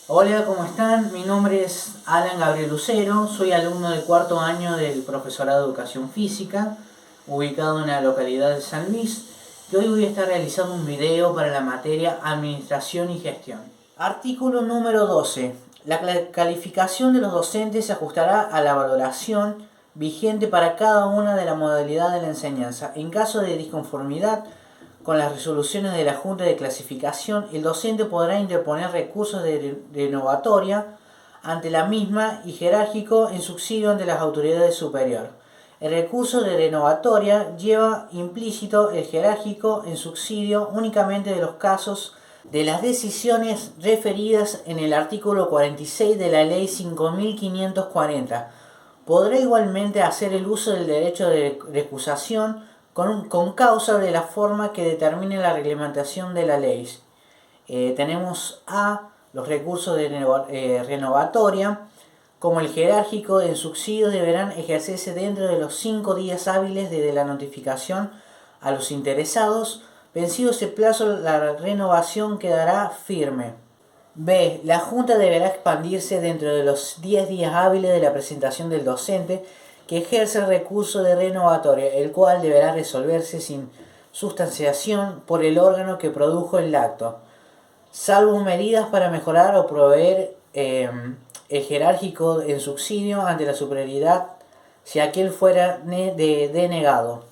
Hola, ¿cómo están? Mi nombre es Alan Gabriel Lucero, soy alumno del cuarto año del profesorado de Educación Física, ubicado en la localidad de San Luis, y hoy voy a estar realizando un video para la materia Administración y Gestión. Artículo número 12. La calificación de los docentes se ajustará a la valoración vigente para cada una de las modalidades de la enseñanza. En caso de disconformidad con las resoluciones de la Junta de Clasificación, el docente podrá interponer recursos de renovatoria ante la misma y jerárquico en subsidio ante las autoridades superiores. El recurso de renovatoria lleva implícito el jerárquico en subsidio únicamente de los casos de las decisiones referidas en el artículo 46 de la Ley 5540. Podrá igualmente hacer el uso del derecho de recusación con causa de la forma que determine la reglamentación de la ley. Tenemos A, los recursos de renovatoria, como el jerárquico en subsidios deberán ejercerse dentro de los 5 días hábiles desde la notificación a los interesados. Vencido ese plazo, la renovación quedará firme. B. La Junta deberá expandirse dentro de los 10 días hábiles de la presentación del docente que ejerce el recurso de renovatoria, el cual deberá resolverse sin sustanciación por el órgano que produjo el acto, salvo medidas para mejorar o proveer el jerárquico en subsidio ante la superioridad si aquel fuera denegado.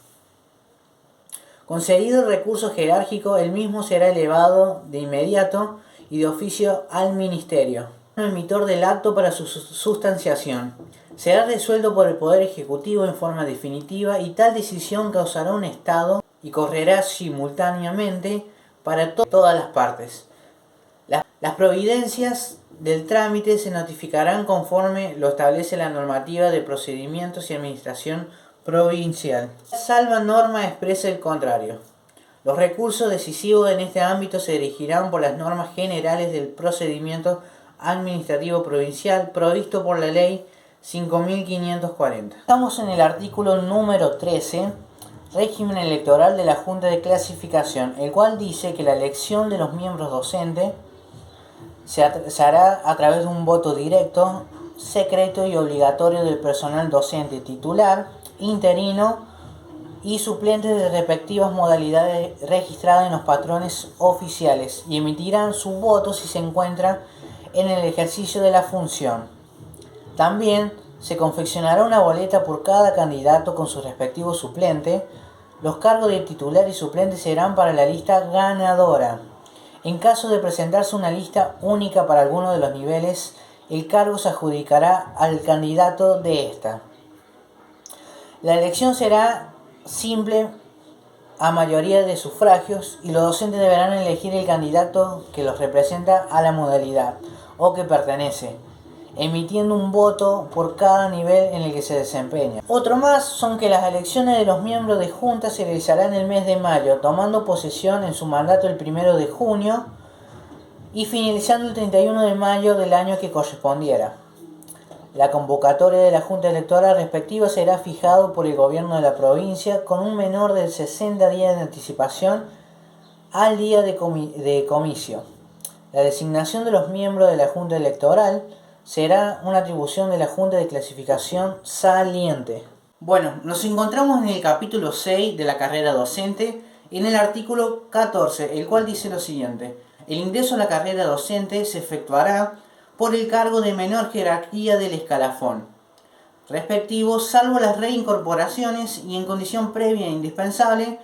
Concedido el recurso jerárquico, el mismo será elevado de inmediato y de oficio al Ministerio, emitor del acto para su sustanciación. Será resuelto por el Poder Ejecutivo en forma definitiva y tal decisión causará un estado y correrá simultáneamente para todas las partes. Las providencias del trámite se notificarán conforme lo establece la normativa de procedimientos y administración provincial. Salva norma expresa el contrario. Los recursos decisivos en este ámbito se dirigirán por las normas generales del procedimiento administrativo provincial provisto por la Ley 5540. Estamos en el artículo número 13, régimen electoral de la Junta de Clasificación, el cual dice que la elección de los miembros docentes se hará a través de un voto directo, secreto y obligatorio del personal docente titular, interino y suplentes de respectivas modalidades registradas en los patrones oficiales, y emitirán su voto si se encuentran en el ejercicio de la función. También se confeccionará una boleta por cada candidato con su respectivo suplente. Los cargos de titular y suplente serán para la lista ganadora. En caso de presentarse una lista única para alguno de los niveles, el cargo se adjudicará al candidato de esta. La elección será simple a mayoría de sufragios y los docentes deberán elegir el candidato que los representa a la modalidad o que pertenece, emitiendo un voto por cada nivel en el que se desempeña. Otro más son que las elecciones de los miembros de Junta se realizarán en el mes de mayo, tomando posesión en su mandato el 1 de junio y finalizando el 31 de mayo del año que correspondiera. La convocatoria de la Junta Electoral respectiva será fijado por el gobierno de la provincia con un menor de 60 días de anticipación al día de comicio. La designación de los miembros de la Junta Electoral será una atribución de la Junta de Clasificación saliente. Bueno, nos encontramos en el capítulo 6 de la carrera docente, en el artículo 14, el cual dice lo siguiente: el ingreso a la carrera docente se efectuará por el cargo de menor jerarquía del escalafón respectivo, salvo las reincorporaciones y en condición previa e indispensable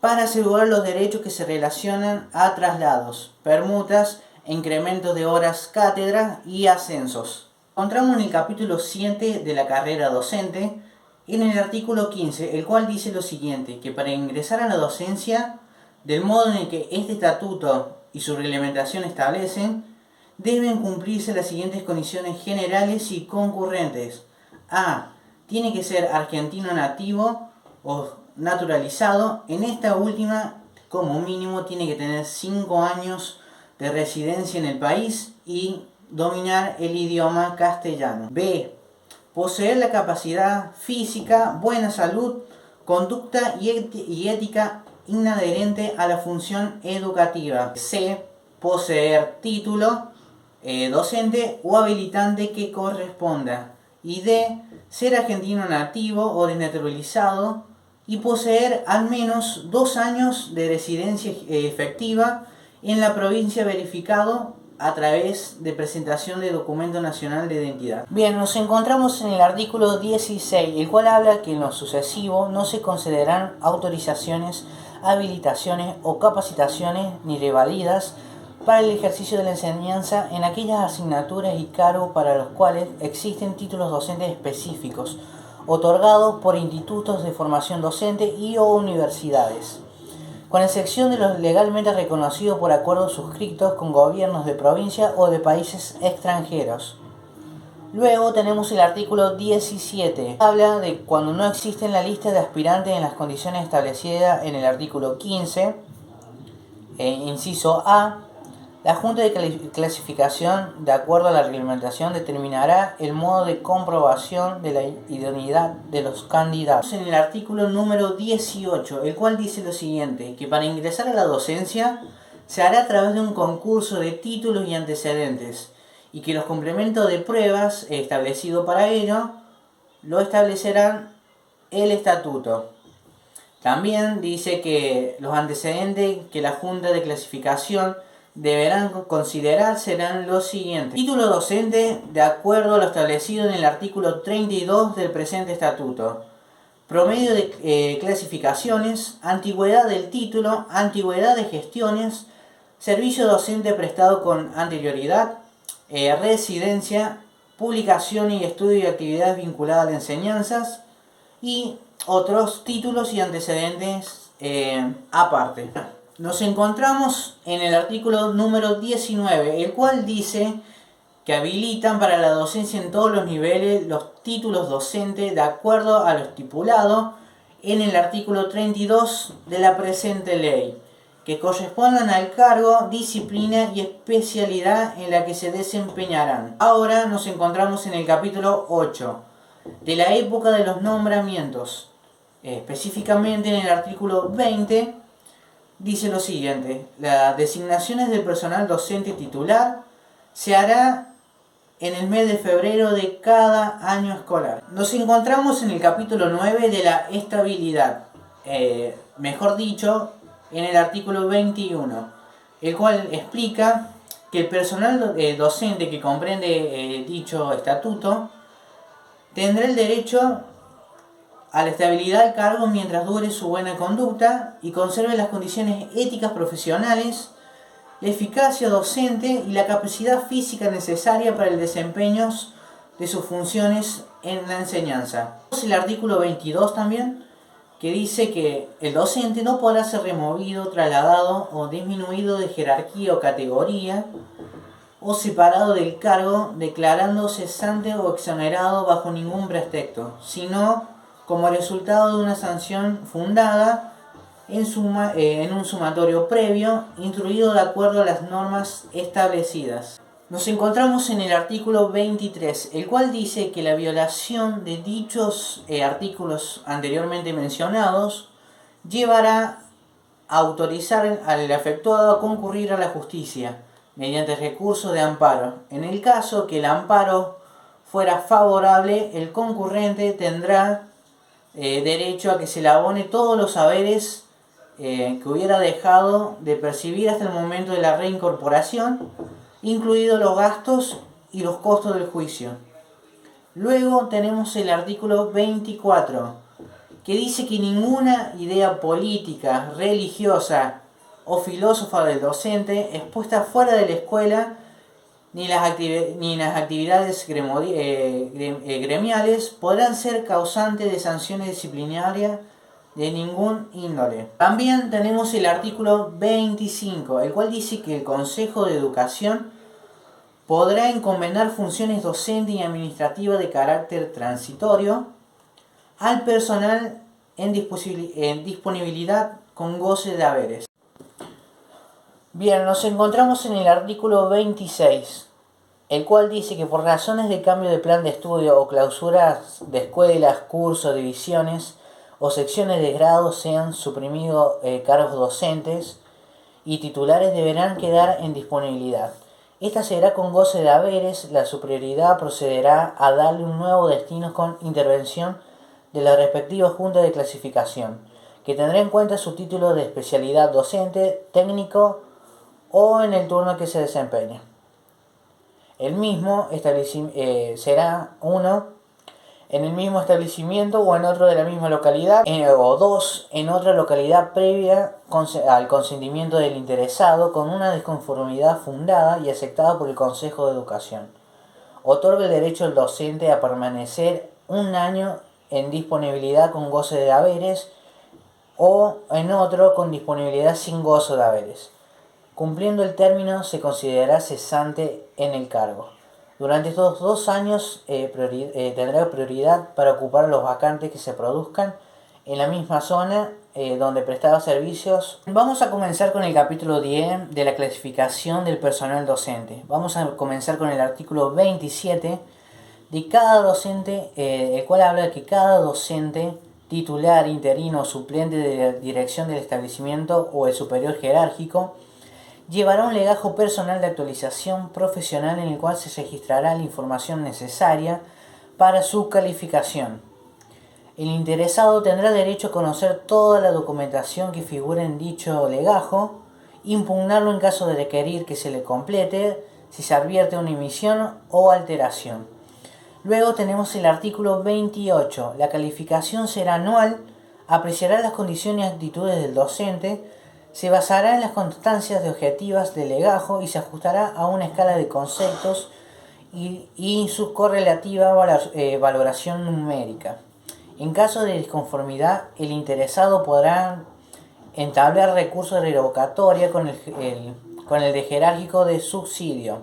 para asegurar los derechos que se relacionan a traslados, permutas, incrementos de horas cátedra y ascensos. Encontramos en el capítulo 7 de la carrera docente, en el artículo 15, el cual dice lo siguiente: que para ingresar a la docencia, del modo en el que este estatuto y su reglamentación establecen, deben cumplirse las siguientes condiciones generales y concurrentes. A. Tiene que ser argentino nativo o naturalizado. En esta última, como mínimo, tiene que tener 5 años de residencia en el país y dominar el idioma castellano. B. Poseer la capacidad física, buena salud, conducta y ética inadherente a la función educativa. C. Poseer título docente o habilitante que corresponda. Y D, ser argentino nativo o desnaturalizado y poseer al menos 2 años de residencia efectiva en la provincia verificado a través de presentación de documento nacional de identidad. Bien, nos encontramos en el artículo 16, el cual habla que en lo sucesivo no se considerarán autorizaciones, habilitaciones o capacitaciones ni revalidas para el ejercicio de la enseñanza en aquellas asignaturas y cargos para los cuales existen títulos docentes específicos, otorgados por institutos de formación docente y o universidades, con excepción de los legalmente reconocidos por acuerdos suscritos con gobiernos de provincia o de países extranjeros. Luego tenemos el artículo 17. Habla de cuando no existe la lista de aspirantes en las condiciones establecidas en el artículo 15, inciso A. La Junta de Clasificación, de acuerdo a la reglamentación, determinará el modo de comprobación de la idoneidad de los candidatos. En el artículo número 18, el cual dice lo siguiente, que para ingresar a la docencia se hará a través de un concurso de títulos y antecedentes, y que los complementos de pruebas establecidos para ello lo establecerán el estatuto. También dice que los antecedentes que la Junta de Clasificación deberán considerar serán los siguientes. Título docente de acuerdo a lo establecido en el artículo 32 del presente estatuto. Promedio de clasificaciones, antigüedad del título, antigüedad de gestiones, servicio docente prestado con anterioridad, residencia, publicación y estudio y actividades vinculadas a las enseñanzas y otros títulos y antecedentes aparte. Nos encontramos en el artículo número 19, el cual dice que habilitan para la docencia en todos los niveles los títulos docentes de acuerdo a lo estipulado en el artículo 32 de la presente ley, que correspondan al cargo, disciplina y especialidad en la que se desempeñarán. Ahora nos encontramos en el capítulo 8, de la época de los nombramientos. Específicamente en el artículo 20, dice lo siguiente: las designaciones del personal docente titular se hará en el mes de febrero de cada año escolar. Nos encontramos en el capítulo 9 de la estabilidad, mejor dicho, en el artículo 21, el cual explica que el personal docente que comprende dicho estatuto tendrá el derecho a la estabilidad del cargo mientras dure su buena conducta y conserve las condiciones éticas profesionales, la eficacia docente y la capacidad física necesaria para el desempeño de sus funciones en la enseñanza. El artículo 22 también, que dice que el docente no podrá ser removido, trasladado o disminuido de jerarquía o categoría o separado del cargo, declarando cesante o exonerado bajo ningún pretexto, sino como resultado de una sanción fundada en un sumatorio previo, instruido de acuerdo a las normas establecidas. Nos encontramos en el artículo 23, el cual dice que la violación de dichos artículos anteriormente mencionados llevará a autorizar al afectado a concurrir a la justicia mediante recurso de amparo. En el caso que el amparo fuera favorable, el concurrente tendrá derecho a que se le abone todos los haberes que hubiera dejado de percibir hasta el momento de la reincorporación, incluidos los gastos y los costos del juicio. Luego tenemos el artículo 24, que dice que ninguna idea política, religiosa o filósofa del docente expuesta fuera de la escuela ni las actividades gremiales podrán ser causantes de sanciones disciplinarias de ningún índole. También tenemos el artículo 25, el cual dice que el Consejo de Educación podrá encomendar funciones docentes y administrativas de carácter transitorio al personal en disponibilidad con goce de haberes. Bien, nos encontramos en el artículo 26, el cual dice que por razones de cambio de plan de estudio o clausuras de escuelas, cursos, divisiones o secciones de grado sean suprimidos cargos docentes y titulares deberán quedar en disponibilidad. Esta será con goce de haberes, la superioridad procederá a darle un nuevo destino con intervención de la respectiva Junta de Clasificación, que tendrá en cuenta su título de especialidad docente, técnico o en el turno que se desempeñe. El mismo será uno en el mismo establecimiento o en otro de la misma localidad, o dos en otra localidad previa al consentimiento del interesado con una desconformidad fundada y aceptada por el Consejo de Educación. Otorga el derecho al docente a permanecer un año en disponibilidad con goce de haberes o en otro con disponibilidad sin gozo de haberes. Cumpliendo el término se considerará cesante en el cargo. Durante estos 2 años tendrá prioridad para ocupar los vacantes que se produzcan en la misma zona donde prestaba servicios. Vamos a comenzar con el capítulo 10 de la clasificación del personal docente. Vamos a comenzar con el artículo 27 de cada docente, el cual habla de que cada docente titular, interino o suplente de la dirección del establecimiento o el superior jerárquico llevará un legajo personal de actualización profesional en el cual se registrará la información necesaria para su calificación. El interesado tendrá derecho a conocer toda la documentación que figure en dicho legajo, impugnarlo en caso de requerir que se le complete si se advierte una omisión o alteración. Luego tenemos el artículo 28. La calificación será anual, apreciará las condiciones y actitudes del docente, se basará en las constancias de objetivas del legajo y se ajustará a una escala de conceptos y su correlativa valoración numérica. En caso de disconformidad, el interesado podrá entablar recurso de revocatoria con el de jerárquico de subsidio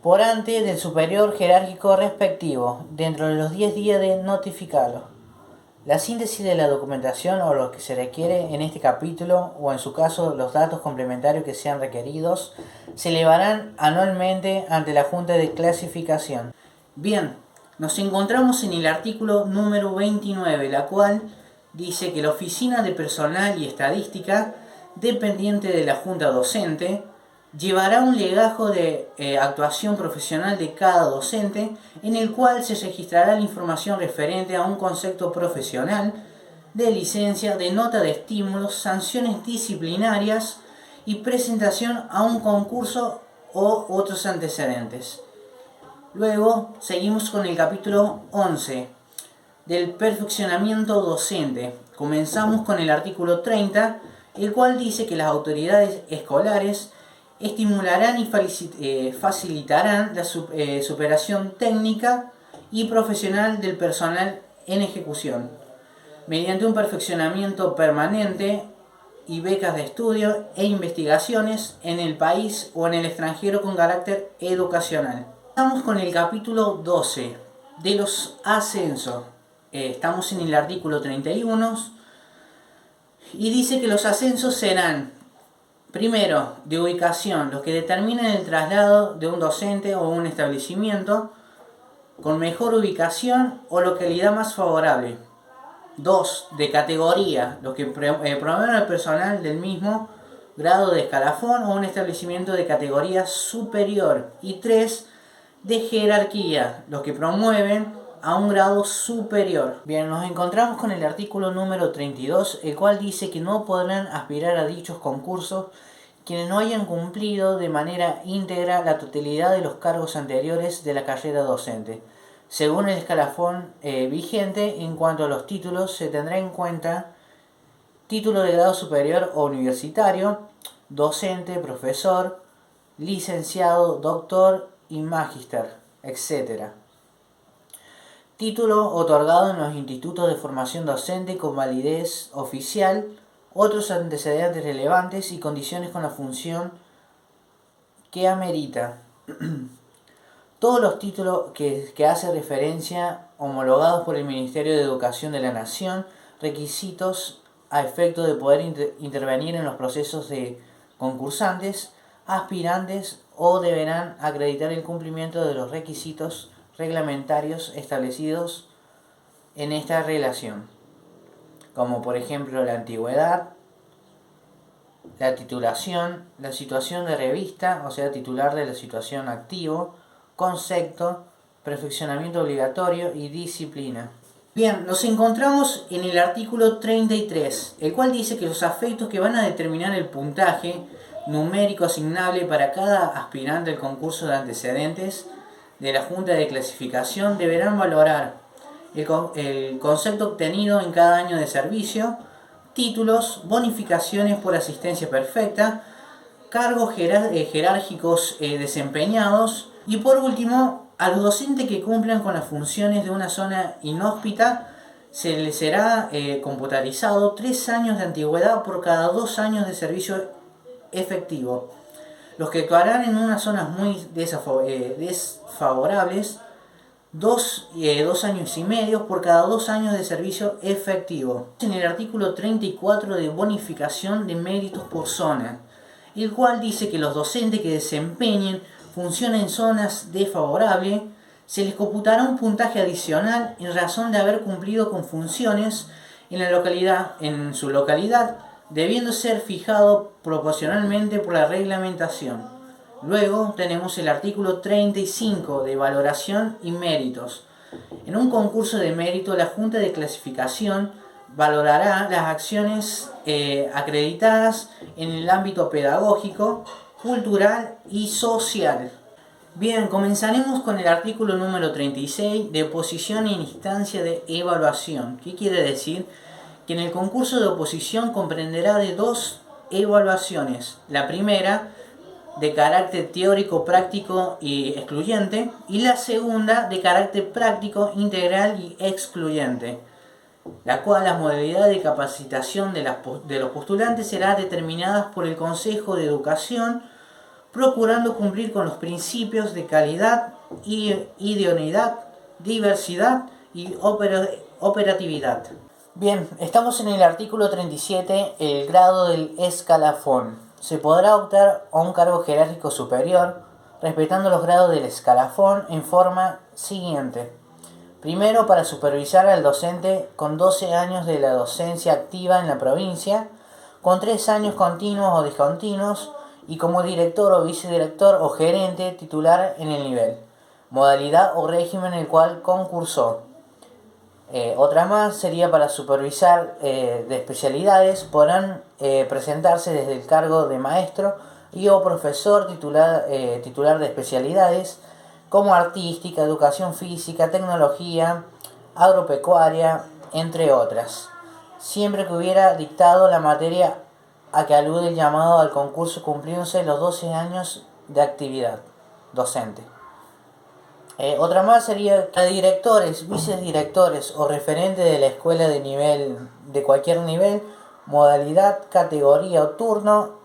por ante del superior jerárquico respectivo, dentro de los 10 días de notificarlo. La síntesis de la documentación o lo que se requiere en este capítulo, o en su caso los datos complementarios que sean requeridos, se elevarán anualmente ante la Junta de Clasificación. Bien, nos encontramos en el artículo número 29, la cual dice que la Oficina de Personal y Estadística, dependiente de la Junta Docente, llevará un legajo de actuación profesional de cada docente en el cual se registrará la información referente a un concepto profesional, de licencia, de nota de estímulos, sanciones disciplinarias y presentación a un concurso o otros antecedentes. Luego seguimos con el capítulo 11 del perfeccionamiento docente. Comenzamos con el artículo 30, el cual dice que las autoridades escolares estimularán y facilitarán la superación técnica y profesional del personal en ejecución, mediante un perfeccionamiento permanente y becas de estudio e investigaciones en el país o en el extranjero con carácter educacional. Estamos con el capítulo 12 de los ascensos. Estamos en el artículo 31 y dice que los ascensos serán: primero, de ubicación, los que determinan el traslado de un docente o un establecimiento con mejor ubicación o localidad más favorable. 2. De categoría, los que promueven al personal del mismo grado de escalafón o un establecimiento de categoría superior. Y 3. De jerarquía, los que promueven a un grado superior. Bien, nos encontramos con el artículo número 32, el cual dice que no podrán aspirar a dichos concursos quienes no hayan cumplido de manera íntegra la totalidad de los cargos anteriores de la carrera docente. Según el escalafón vigente, en cuanto a los títulos, se tendrá en cuenta título de grado superior o universitario, docente, profesor, licenciado, doctor y magíster, etc. Título otorgado en los institutos de formación docente con validez oficial, otros antecedentes relevantes y condiciones con la función que amerita. Todos los títulos que hace referencia homologados por el Ministerio de Educación de la Nación, requisitos a efecto de poder intervenir en los procesos de concursantes, aspirantes o deberán acreditar el cumplimiento de los requisitos reglamentarios establecidos en esta relación, como por ejemplo la antigüedad, la titulación, la situación de revista, o sea, titular de la situación activo, concepto, perfeccionamiento obligatorio y disciplina. Bien, nos encontramos en el artículo 33, el cual dice que los afectos que van a determinar el puntaje numérico asignable para cada aspirante al concurso de antecedentes de la Junta de Clasificación deberán valorar el concepto obtenido en cada año de servicio, títulos, bonificaciones por asistencia perfecta, cargos jerárquicos desempeñados y por último, a los docentes que cumplan con las funciones de una zona inhóspita se les será computarizado 3 años de antigüedad por cada 2 años de servicio efectivo. Los que actuarán en unas zonas muy desfavorables, 2 años y medio por cada 2 años de servicio efectivo. En el artículo 34 de bonificación de méritos por zona, el cual dice que los docentes que desempeñen funciones en zonas desfavorables se les computará un puntaje adicional en razón de haber cumplido con funciones en su localidad, debiendo ser fijado proporcionalmente por la reglamentación. Luego tenemos el artículo 35 de valoración y méritos. En un concurso de mérito, la Junta de Clasificación valorará las acciones acreditadas en el ámbito pedagógico, cultural y social. Bien, comenzaremos con el artículo número 36 de oposición en instancia de evaluación. ¿Qué quiere decir? Que en el concurso de oposición comprenderá de 2 evaluaciones. La primera, de carácter teórico, práctico y excluyente, y la segunda, de carácter práctico, integral y excluyente, la cual la modalidad de capacitación de los postulantes será determinada por el Consejo de Educación, procurando cumplir con los principios de calidad, idoneidad, diversidad y operatividad. Bien, estamos en el artículo 37, el grado del escalafón. Se podrá optar a un cargo jerárquico superior, respetando los grados del escalafón en forma siguiente. Primero, para supervisar al docente con 12 años de la docencia activa en la provincia, con 3 años continuos o discontinuos, y como director o vicedirector o gerente titular en el nivel, modalidad o régimen en el cual concursó. Otra más sería para supervisar de especialidades. Podrán presentarse desde el cargo de maestro y o profesor titular de especialidades como artística, educación física, tecnología, agropecuaria, entre otras, siempre que hubiera dictado la materia a que alude el llamado al concurso cumpliéndose los 12 años de actividad docente. Otra más sería a directores, vicedirectores o referentes de la escuela de cualquier nivel, modalidad, categoría o turno,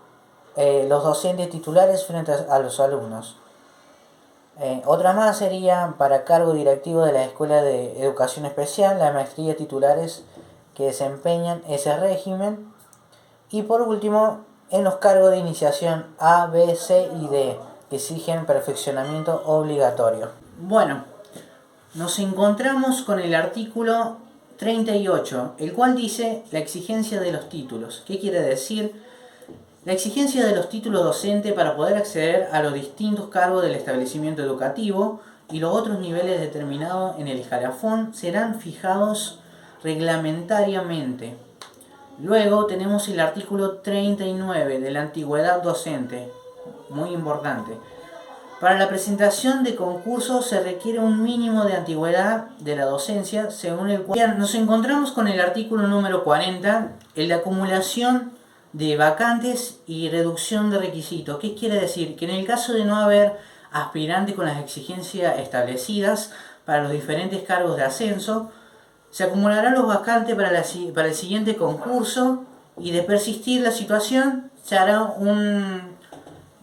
los docentes titulares frente a los alumnos. Otra más sería para cargo directivo de la Escuela de Educación Especial, la maestría titulares que desempeñan ese régimen. Y por último, en los cargos de iniciación A, B, C y D, que exigen perfeccionamiento obligatorio. Bueno, nos encontramos con el artículo 38, el cual dice la exigencia de los títulos. ¿Qué quiere decir? La exigencia de los títulos docentes para poder acceder a los distintos cargos del establecimiento educativo y los otros niveles determinados en el escalafón serán fijados reglamentariamente. Luego tenemos el artículo 39 de la antigüedad docente, muy importante. Para la presentación de concursos se requiere un mínimo de antigüedad de la docencia, según el cual nos encontramos con el artículo número 40, el de acumulación de vacantes y reducción de requisitos. ¿Qué quiere decir? Que en el caso de no haber aspirante con las exigencias establecidas para los diferentes cargos de ascenso, se acumularán los vacantes para el siguiente concurso y de persistir la situación se hará una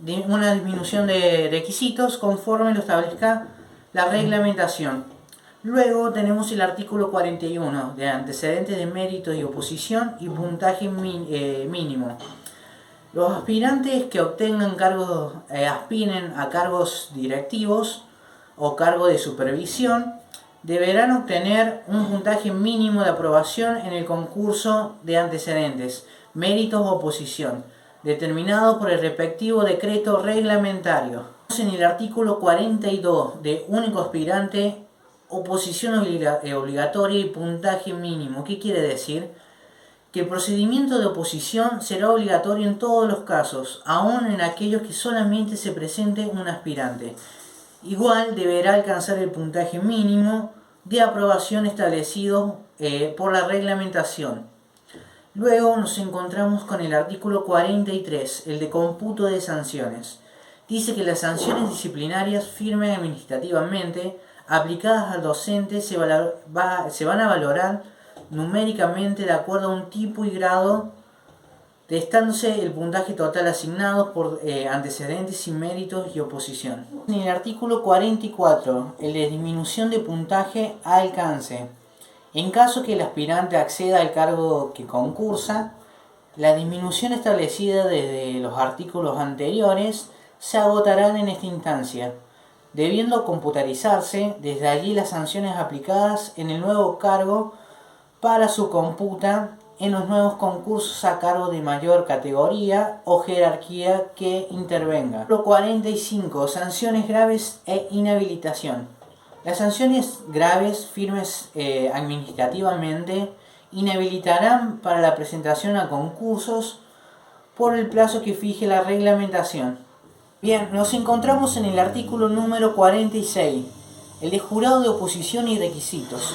disminución de requisitos conforme lo establezca la reglamentación. Luego tenemos el artículo 41 de antecedentes de mérito y oposición y puntaje mínimo. Los aspirantes que obtengan cargos, aspiren a cargos directivos o cargo de supervisión, deberán obtener un puntaje mínimo de aprobación en el concurso de antecedentes, méritos o oposición, determinado por el respectivo decreto reglamentario. En el artículo 42 de único aspirante, oposición obligatoria y puntaje mínimo. ¿Qué quiere decir? Que el procedimiento de oposición será obligatorio en todos los casos, aun en aquellos que solamente se presente un aspirante. Igual deberá alcanzar el puntaje mínimo de aprobación establecido por la reglamentación. Luego nos encontramos con el artículo 43, el de cómputo de sanciones. Dice que las sanciones disciplinarias firmes administrativamente aplicadas al docente se van a valorar numéricamente de acuerdo a un tipo y grado, testándose el puntaje total asignado por antecedentes y méritos y oposición. En el artículo 44, el de disminución de puntaje a alcance. En caso que el aspirante acceda al cargo que concursa, la disminución establecida desde los artículos anteriores se agotarán en esta instancia, debiendo computarizarse desde allí las sanciones aplicadas en el nuevo cargo para su computa en los nuevos concursos a cargo de mayor categoría o jerarquía que intervenga. Artículo 45. Sanciones graves e inhabilitación. Las sanciones graves firmes administrativamente inhabilitarán para la presentación a concursos por el plazo que fije la reglamentación. Bien, nos encontramos en el artículo número 46, el de jurado de oposición y requisitos.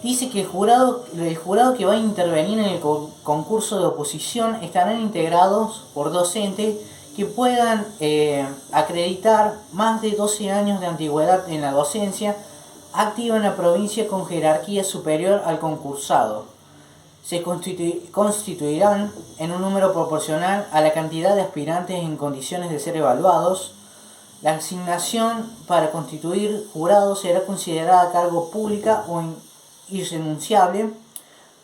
Dice que el jurado que va a intervenir en el concurso de oposición estarán integrados por docentes que puedan acreditar más de 12 años de antigüedad en la docencia activa en la provincia con jerarquía superior al concursado. Se constituirán en un número proporcional a la cantidad de aspirantes en condiciones de ser evaluados. La asignación para constituir jurados será considerada cargo pública o irrenunciable,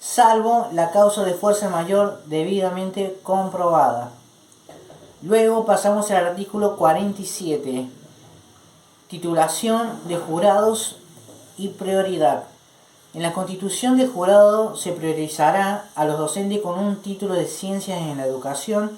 salvo la causa de fuerza mayor debidamente comprobada. Luego pasamos al artículo 47, titulación de jurados y prioridad. En la constitución de jurado se priorizará a los docentes con un título de ciencias en la educación,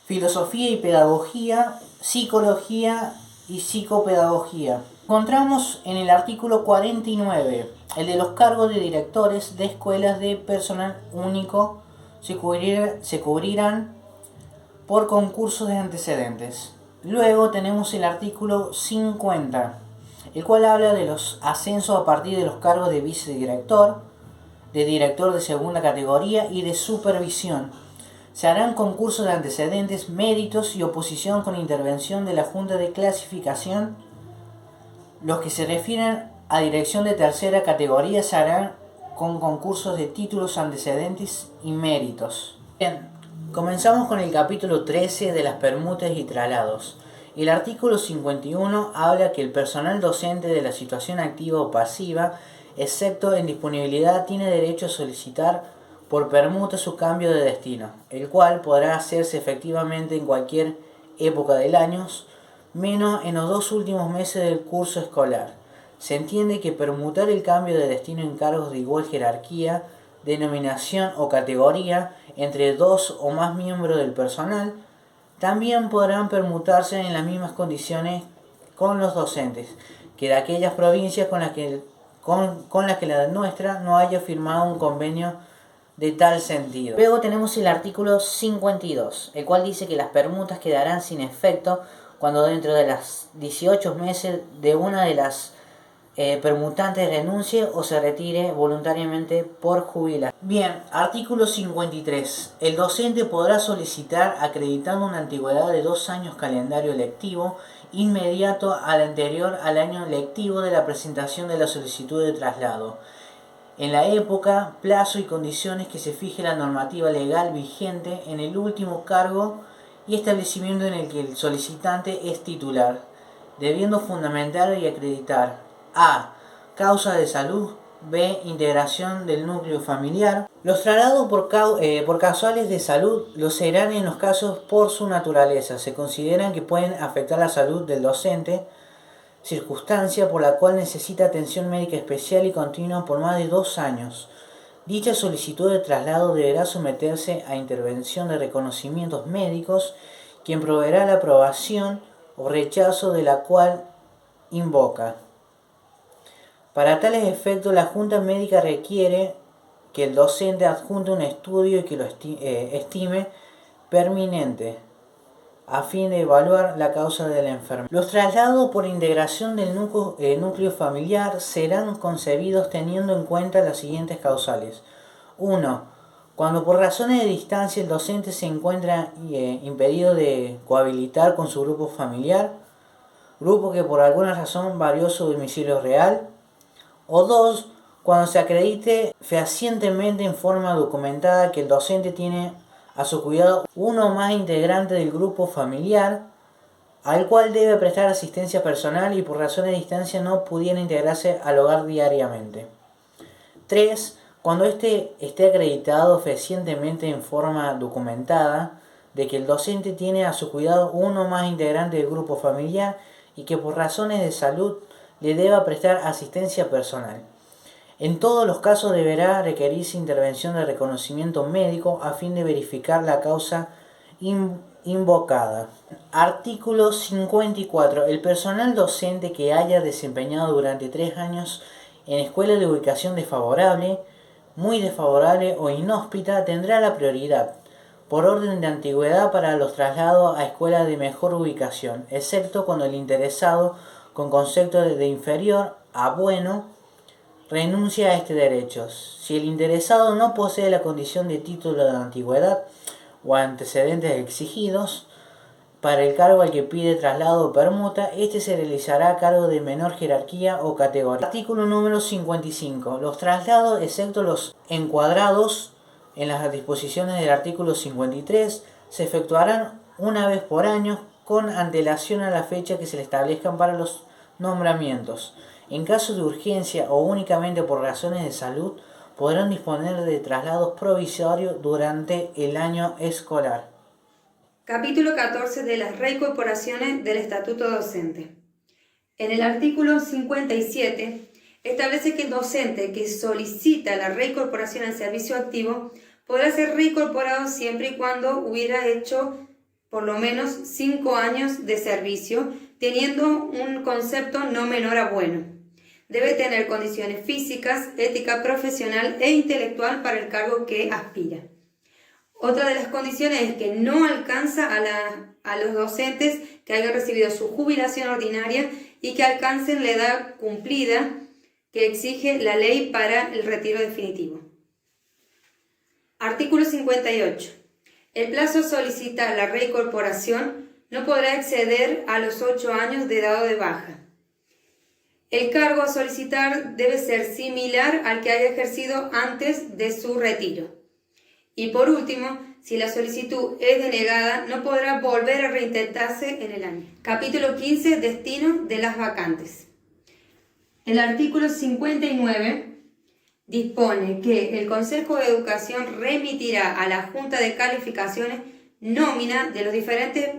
filosofía y pedagogía, psicología y psicopedagogía. Encontramos en el artículo 49, el de los cargos de directores de escuelas de personal único se cubrirán por concursos de antecedentes. Luego tenemos el artículo 50, el cual habla de los ascensos a partir de los cargos de vicedirector, de director de segunda categoría y de supervisión. Se harán concursos de antecedentes, méritos y oposición con intervención de la Junta de Clasificación. Los que se refieren a dirección de tercera categoría se harán con concursos de títulos, antecedentes y méritos. Bien, comenzamos con el capítulo 13 de las permutas y traslados. El artículo 51 habla que el personal docente de la situación activa o pasiva, excepto en disponibilidad, tiene derecho a solicitar por permuta su cambio de destino, el cual podrá hacerse efectivamente en cualquier época del año, menos en los 2 últimos meses del curso escolar. Se entiende que permutar el cambio de destino en cargos de igual jerarquía, denominación o categoría entre 2 o más miembros del personal también podrán permutarse en las mismas condiciones con los docentes que de aquellas provincias con las que la nuestra no haya firmado un convenio de tal sentido. Luego tenemos el artículo 52, el cual dice que las permutas quedarán sin efecto cuando dentro de las 18 meses de una de las permutantes renuncie o se retire voluntariamente por jubilación. Bien, artículo 53. El docente podrá solicitar acreditando una antigüedad de 2 años calendario lectivo inmediato al anterior al año lectivo de la presentación de la solicitud de traslado, en la época, plazo y condiciones que se fije la normativa legal vigente en el último cargo y establecimiento en el que el solicitante es titular, debiendo fundamentar y acreditar a. Causa de salud. B. Integración del núcleo familiar. Los traslados por causales de salud lo serán en los casos por su naturaleza. Se consideran que pueden afectar la salud del docente, circunstancia por la cual necesita atención médica especial y continua por más de 2 años, Dicha solicitud de traslado deberá someterse a intervención de reconocimientos médicos, quien proveerá la aprobación o rechazo de la cual invoca. Para tales efectos, la Junta Médica requiere que el docente adjunte un estudio y que lo estime pertinente, a fin de evaluar la causa de la enfermedad. Los traslados por integración del núcleo familiar serán concebidos teniendo en cuenta las siguientes causales. 1. Cuando por razones de distancia el docente se encuentra impedido de cohabilitar con su grupo familiar, grupo que por alguna razón varió su domicilio real. O 2. Cuando se acredite fehacientemente en forma documentada que el docente tiene a su cuidado uno o más integrantes del grupo familiar, al cual debe prestar asistencia personal y por razones de distancia no pudiera integrarse al hogar diariamente. 3. Cuando éste esté acreditado fehacientemente en forma documentada de que el docente tiene a su cuidado uno o más integrantes del grupo familiar y que por razones de salud le deba prestar asistencia personal. En todos los casos deberá requerirse intervención de reconocimiento médico a fin de verificar la causa invocada. Artículo 54. El personal docente que haya desempeñado durante 3 años en escuela de ubicación desfavorable, muy desfavorable o inhóspita tendrá la prioridad, por orden de antigüedad, para los traslados a escuelas de mejor ubicación, excepto cuando el interesado, con concepto de inferior a bueno, renuncia a este derecho. Si el interesado no posee la condición de título de antigüedad o antecedentes exigidos para el cargo al que pide traslado o permuta, este se realizará a cargo de menor jerarquía o categoría. Artículo número 55. Los traslados, excepto los encuadrados en las disposiciones del artículo 53, se efectuarán una vez por año con antelación a la fecha que se le establezcan para los nombramientos. En caso de urgencia o únicamente por razones de salud, podrán disponer de traslados provisorios durante el año escolar. Capítulo 14 de las reincorporaciones del Estatuto Docente. En el artículo 57 establece que el docente que solicita la reincorporación al servicio activo podrá ser reincorporado siempre y cuando hubiera hecho por lo menos 5 años de servicio, teniendo un concepto no menor a bueno. Debe tener condiciones físicas, ética profesional e intelectual para el cargo que aspira. Otra de las condiciones es que no alcanza a los docentes que hayan recibido su jubilación ordinaria y que alcancen la edad cumplida que exige la ley para el retiro definitivo. Artículo 58. El plazo a solicitar la reincorporación no podrá exceder a los 8 años de dado de baja. El cargo a solicitar debe ser similar al que haya ejercido antes de su retiro. Y por último, si la solicitud es denegada, no podrá volver a reintentarse en el año. Capítulo 15. Destino de las vacantes. El artículo 59 dispone que el Consejo de Educación remitirá a la Junta de Calificaciones nómina de los diferentes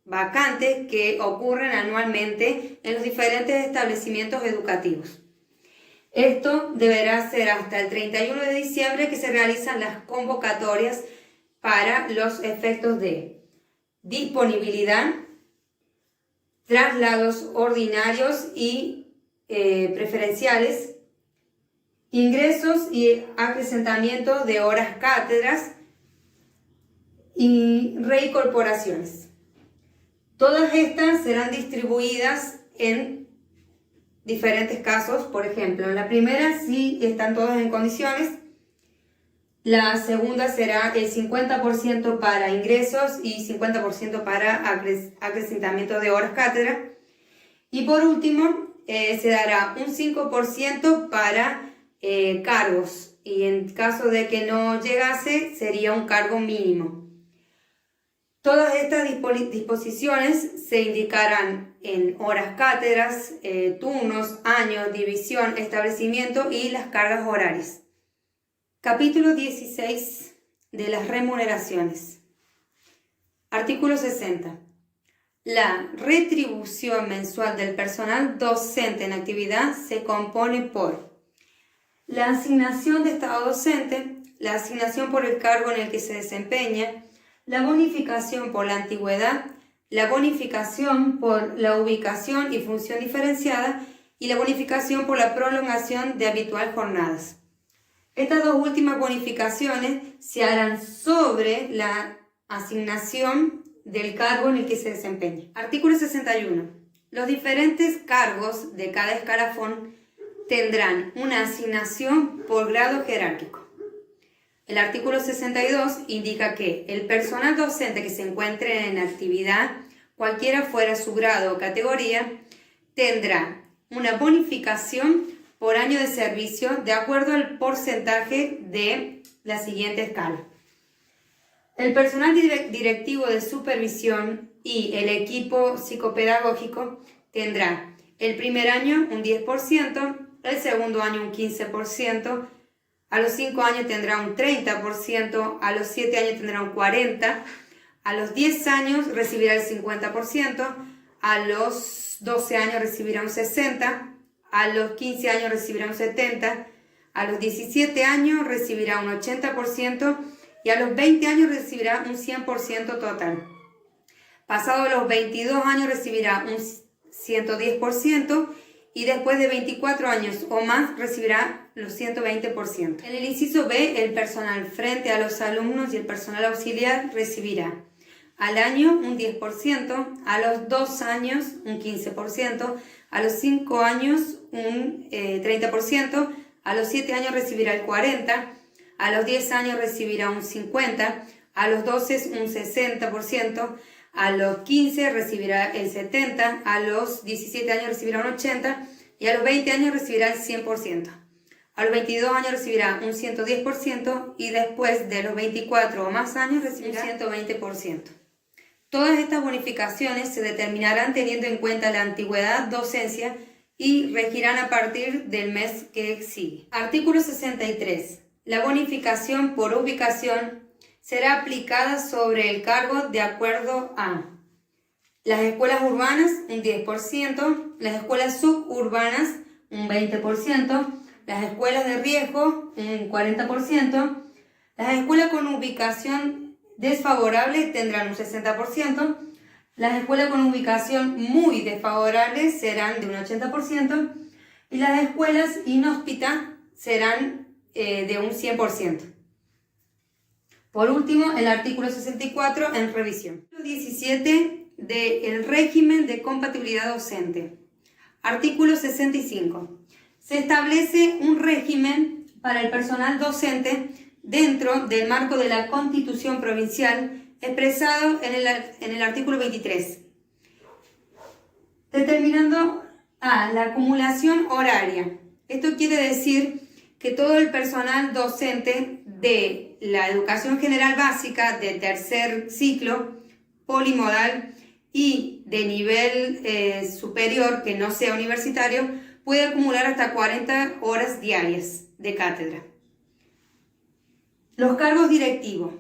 vacantes que ocurren anualmente en los diferentes establecimientos educativos. Esto deberá ser hasta el 31 de diciembre que se realizan las convocatorias para los efectos de disponibilidad, traslados ordinarios y preferenciales, ingresos y acrecentamiento de horas cátedras y reincorporaciones. Todas estas serán distribuidas en diferentes casos. Por ejemplo, en la primera sí están todas en condiciones. La segunda será el 50% para ingresos y 50% para acrecentamiento de horas cátedra. Y por último, se dará un 5% para cargos. Y en caso de que no llegase, sería un cargo mínimo. Todas estas disposiciones se indicarán en horas cátedras, turnos, años, división, establecimiento y las cargas horarias. Capítulo 16 de las remuneraciones. Artículo 60. La retribución mensual del personal docente en actividad se compone por la asignación de estado docente, la asignación por el cargo en el que se desempeña, la bonificación por la antigüedad, la bonificación por la ubicación y función diferenciada y la bonificación por la prolongación de habitual jornadas. Estas dos últimas bonificaciones se harán sobre la asignación del cargo en el que se desempeña. Artículo 61. Los diferentes cargos de cada escalafón tendrán una asignación por grado jerárquico. El artículo 62 indica que el personal docente que se encuentre en actividad, cualquiera fuera su grado o categoría, tendrá una bonificación por año de servicio de acuerdo al porcentaje de la siguiente escala. El personal directivo de supervisión y el equipo psicopedagógico tendrá el primer año un 10%, el segundo año un 15%, a los 5 años tendrá un 30%, a los 7 años tendrá un 40%, a los 10 años recibirá el 50%, a los 12 años recibirá un 60%, a los 15 años recibirá un 70%, a los 17 años recibirá un 80% y a los 20 años recibirá un 100% total. Pasado los 22 años recibirá un 110% y después de 24 años o más recibirá los 120%. En el inciso B, el personal frente a los alumnos y el personal auxiliar recibirá al año un 10%, a los 2 años un 15%, a los 5 años un 30%, a los 7 años recibirá el 40%, a los 10 años recibirá un 50%, a los 12 un 60%, a los 15 recibirá el 70%, a los 17 años recibirá un 80% y a los 20 años recibirá el 100%. A los 22 años recibirá un 110% y después de los 24 o más años recibirá un 120%. Todas estas bonificaciones se determinarán teniendo en cuenta la antigüedad docencia y regirán a partir del mes que sigue. Artículo 63. La bonificación por ubicación será aplicada sobre el cargo de acuerdo a las escuelas urbanas un 10%, las escuelas suburbanas un 20%, las escuelas de riesgo un 40%, las escuelas con ubicación desfavorable tendrán un 60%, las escuelas con ubicación muy desfavorable serán de un 80% y las escuelas inhóspitas serán de un 100%. Por último, el artículo 64 en revisión. Artículo 17 del régimen de compatibilidad docente. Artículo 65. Se establece un régimen para el personal docente dentro del marco de la Constitución Provincial expresado en el artículo 23, determinando la acumulación horaria. Esto quiere decir que todo el personal docente de la educación general básica de tercer ciclo, polimodal y de nivel superior que no sea universitario puede acumular hasta 40 horas diarias de cátedra. Los cargos directivos.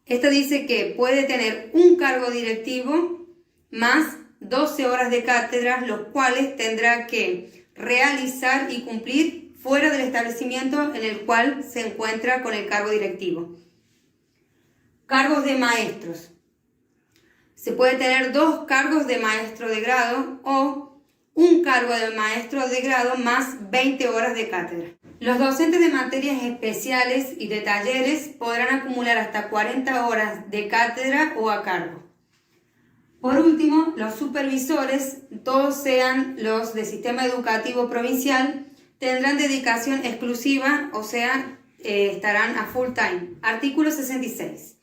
Esta dice que puede tener un cargo directivo más 12 horas de cátedra, los cuales tendrá que realizar y cumplir fuera del establecimiento en el cual se encuentra con el cargo directivo. Cargos de maestros. Se puede tener 2 cargos de maestro de grado o un cargo de maestro de grado más 20 horas de cátedra. Los docentes de materias especiales y de talleres podrán acumular hasta 40 horas de cátedra o a cargo. Por último, los supervisores, todos sean los del sistema educativo provincial, tendrán dedicación exclusiva, o sea, estarán a full time. Artículo 66.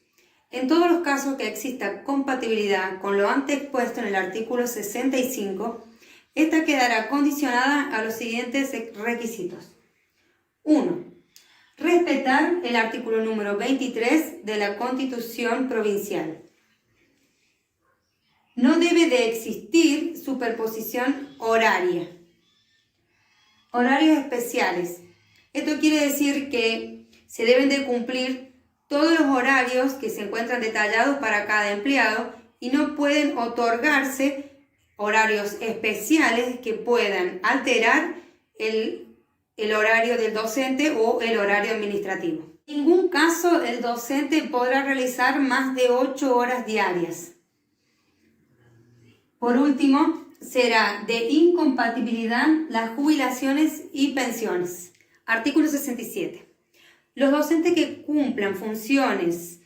En todos los casos que exista compatibilidad con lo antes expuesto en el artículo 65, esta quedará condicionada a los siguientes requisitos. 1. Respetar el artículo número 23 de la Constitución Provincial. No debe de existir superposición horaria. Horarios especiales. Esto quiere decir que se deben de cumplir todos los horarios que se encuentran detallados para cada empleado y no pueden otorgarse horarios especiales que puedan alterar el el horario del docente o el horario administrativo. En ningún caso el docente podrá realizar más de 8 horas diarias. Por último, será de incompatibilidad las jubilaciones y pensiones. Artículo 67. Los docentes que cumplan funciones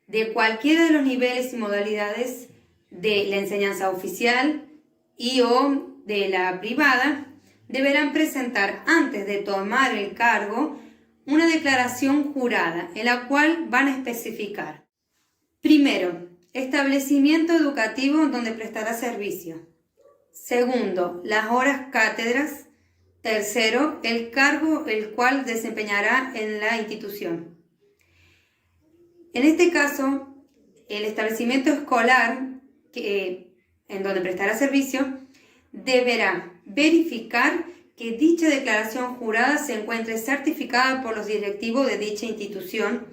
de cualquiera de los niveles y modalidades de la enseñanza oficial y o de la privada deberán presentar antes de tomar el cargo una declaración jurada en la cual van a especificar: primero, establecimiento educativo donde prestará servicio; segundo, las horas cátedras; tercero, el cargo el cual desempeñará en la institución. En este caso, el establecimiento escolar en donde prestará servicio deberá verificar que dicha declaración jurada se encuentre certificada por los directivos de dicha institución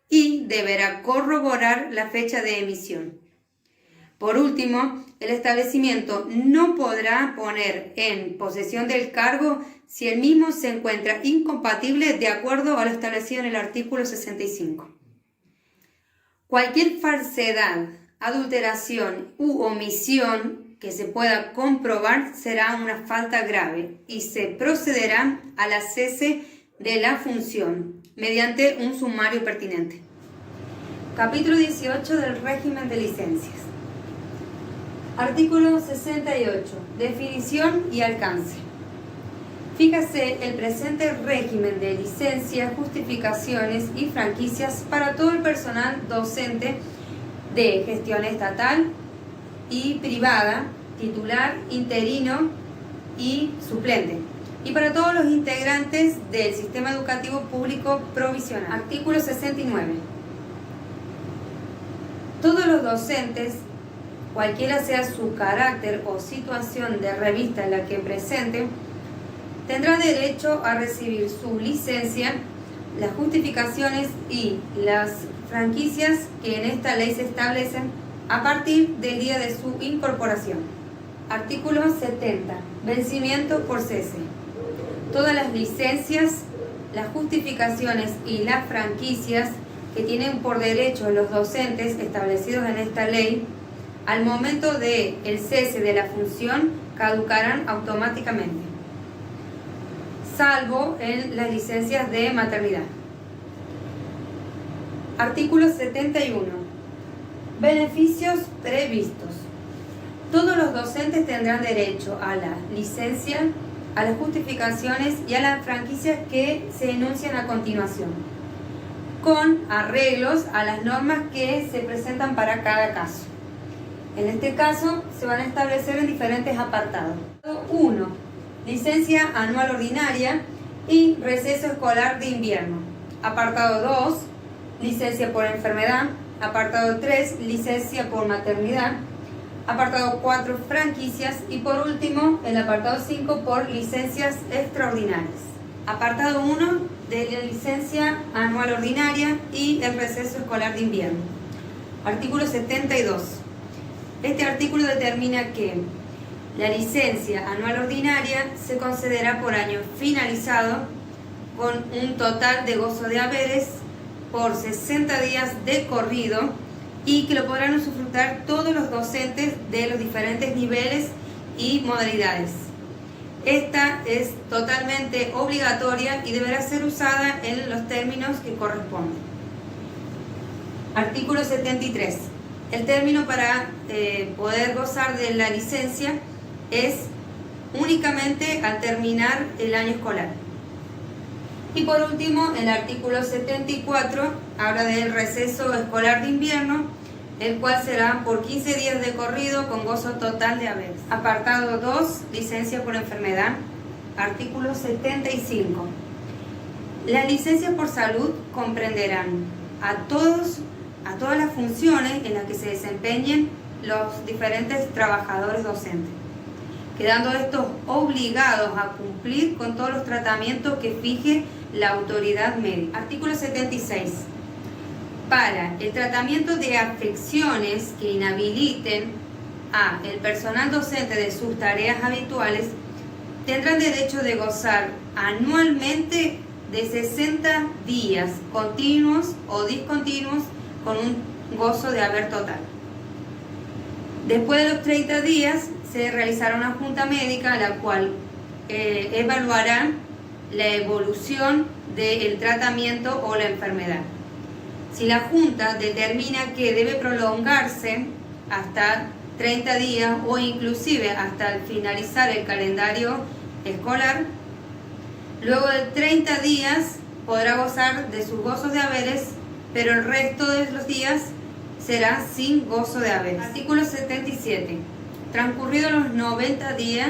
y deberá corroborar la fecha de emisión. Por último, el establecimiento no podrá poner en posesión del cargo si el mismo se encuentra incompatible de acuerdo a lo establecido en el artículo 65. Cualquier falsedad, adulteración u omisión que se pueda comprobar será una falta grave y se procederá a la cese de la función mediante un sumario pertinente. Capítulo 18 del régimen de licencias. Artículo 68. Definición y alcance. Fíjase el presente régimen de licencias, justificaciones y franquicias para todo el personal docente de gestión estatal y privada, titular, interino y suplente, y para todos los integrantes del sistema educativo público provisional. Artículo 69. Todos los docentes, cualquiera sea su carácter o situación de revista en la que presenten, tendrán derecho a recibir su licencia, las justificaciones y las franquicias que en esta ley se establecen a partir del día de su incorporación. Artículo 70. Vencimiento por cese. Todas las licencias, las justificaciones y las franquicias que tienen por derecho los docentes establecidos en esta ley, al momento del cese de la función, caducarán automáticamente, salvo en las licencias de maternidad. Artículo 71. Beneficios previstos. Todos los docentes tendrán derecho a la licencia, a las justificaciones y a las franquicias que se enuncian a continuación, con arreglos a las normas que se presentan para cada caso. En este caso se van a establecer en diferentes apartados. 1. Licencia anual ordinaria y receso escolar de invierno. Apartado 2. Licencia por enfermedad. Apartado 3. Licencia por maternidad. Apartado 4. Franquicias. Y por último, el apartado 5 por licencias extraordinarias. Apartado 1 de la licencia anual ordinaria y el receso escolar de invierno. Artículo 72. Este artículo determina que la licencia anual ordinaria se concederá por año finalizado con un total de gozo de haberes por 60 días de corrido y que lo podrán usufructar todos los docentes de los diferentes niveles y modalidades. Esta es totalmente obligatoria y deberá ser usada en los términos que corresponden. Artículo 73. El término para poder gozar de la licencia es únicamente al terminar el año escolar. Y por último, el artículo 74 habla del receso escolar de invierno, el cual será por 15 días de corrido con gozo total de haberes. Apartado 2, licencia por enfermedad. Artículo 75. Las licencias por salud comprenderán a todas las funciones en las que se desempeñen los diferentes trabajadores docentes, quedando estos obligados a cumplir con todos los tratamientos que fije la autoridad médica. Artículo 76. Para el tratamiento de afecciones que inhabiliten a el personal docente de sus tareas habituales, tendrán derecho de gozar anualmente de 60 días continuos o discontinuos con un gozo de haber total. Después de los 30 días se realizará una junta médica la cual evaluará la evolución del tratamiento o la enfermedad. Si la junta determina que debe prolongarse hasta 30 días o inclusive hasta finalizar el calendario escolar, luego de 30 días podrá gozar de sus gozos de haberes, pero el resto de los días será sin gozo de haberes. Artículo 77. Transcurridos los 90 días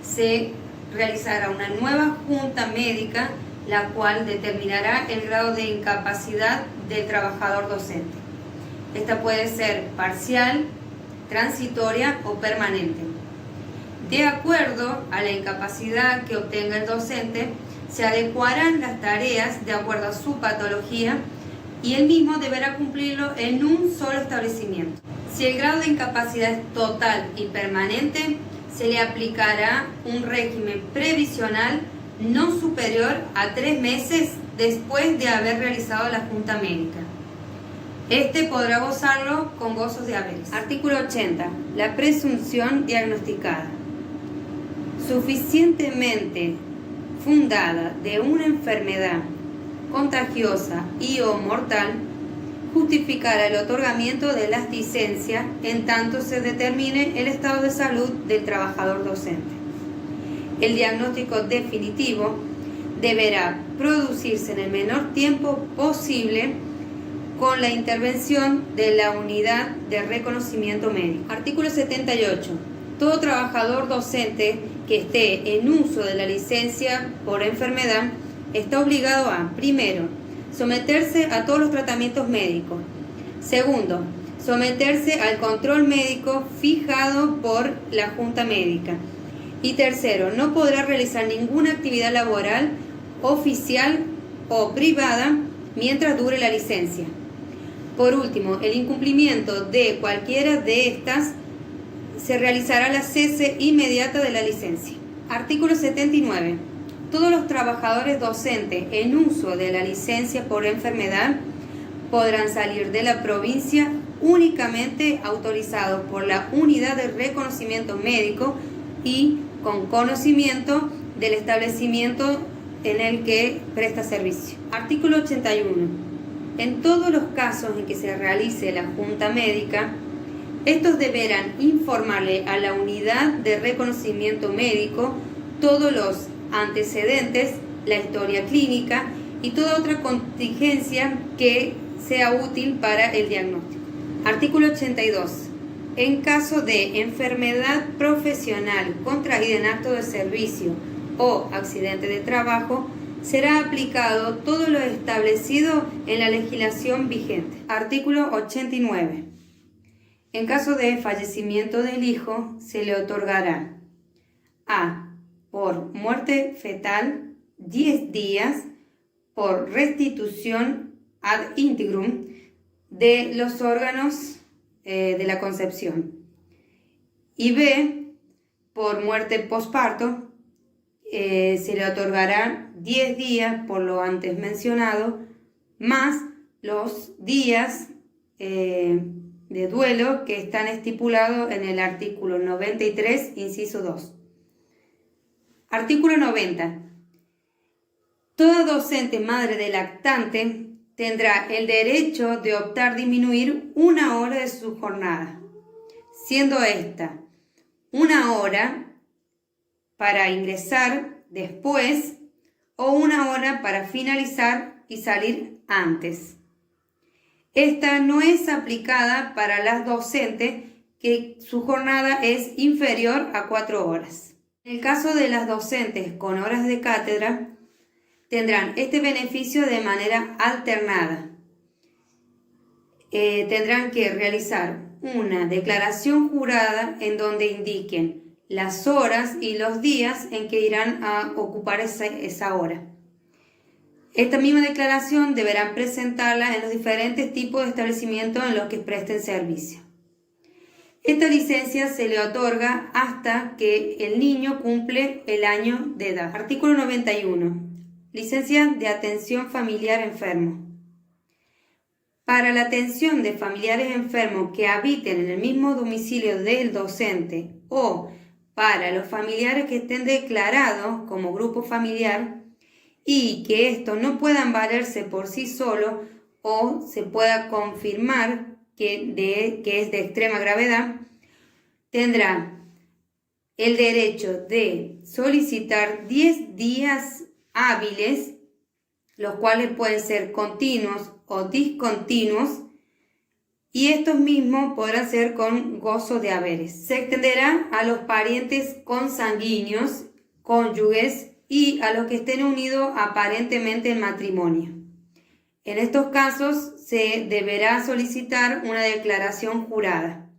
se realizará una nueva junta médica, la cual determinará el grado de incapacidad del trabajador docente. Esta puede ser parcial, transitoria o permanente. De acuerdo a la incapacidad que obtenga el docente, se adecuarán las tareas de acuerdo a su patología y él mismo deberá cumplirlo en un solo establecimiento. Si el grado de incapacidad es total y permanente, se le aplicará un régimen previsional no superior a 3 meses después de haber realizado la junta médica. Este podrá gozarlo con gozos de haberes. Artículo 80. La presunción diagnosticada. Suficientemente fundada de una enfermedad contagiosa y o mortal, justificará el otorgamiento de las licencias en tanto se determine el estado de salud del trabajador docente. El diagnóstico definitivo deberá producirse en el menor tiempo posible con la intervención de la unidad de reconocimiento médico. Artículo 78. Todo trabajador docente que esté en uso de la licencia por enfermedad está obligado a, primero, someterse a todos los tratamientos médicos. Segundo, someterse al control médico fijado por la junta médica. Y tercero, no podrá realizar ninguna actividad laboral, oficial o privada mientras dure la licencia. Por último, el incumplimiento de cualquiera de estas se realizará la cese inmediata de la licencia. Artículo 79. Todos los trabajadores docentes en uso de la licencia por enfermedad podrán salir de la provincia únicamente autorizados por la unidad de reconocimiento médico y con conocimiento del establecimiento en el que presta servicio. Artículo 81. En todos los casos en que se realice la junta médica, estos deberán informarle a la unidad de reconocimiento médico todos los antecedentes, la historia clínica y toda otra contingencia que sea útil para el diagnóstico. Artículo 82. En caso de enfermedad profesional contraída en acto de servicio o accidente de trabajo, será aplicado todo lo establecido en la legislación vigente. Artículo 89. En caso de fallecimiento del hijo, se le otorgará a. Por muerte fetal, 10 días, por restitución ad integrum de los órganos de la concepción. Y B, por muerte posparto, se le otorgará 10 días por lo antes mencionado, más los días de duelo que están estipulados en el artículo 93, inciso 2. Artículo 90. Toda docente madre de lactante tendrá el derecho de optar disminuir 1 hora de su jornada, siendo esta 1 hora para ingresar después o 1 hora para finalizar y salir antes. Esta no es aplicada para las docentes que su jornada es inferior a 4 horas. En el caso de las docentes con horas de cátedra, tendrán este beneficio de manera alternada. Tendrán que realizar una declaración jurada en donde indiquen las horas y los días en que irán a ocupar esa hora. Esta misma declaración deberán presentarla en los diferentes tipos de establecimientos en los que presten servicio. Esta licencia se le otorga hasta que el niño cumple el año de edad. Artículo 91. Licencia de atención familiar enfermo. Para la atención de familiares enfermos que habiten en el mismo domicilio del docente o para los familiares que estén declarados como grupo familiar y que estos no puedan valerse por sí solos o se pueda confirmar que es de extrema gravedad, tendrá el derecho de solicitar 10 días hábiles, los cuales pueden ser continuos o discontinuos, y estos mismos podrán ser con gozo de haberes. Se extenderá a los parientes consanguíneos, cónyuges y a los que estén unidos aparentemente en matrimonio. En estos casos se deberá solicitar una declaración jurada.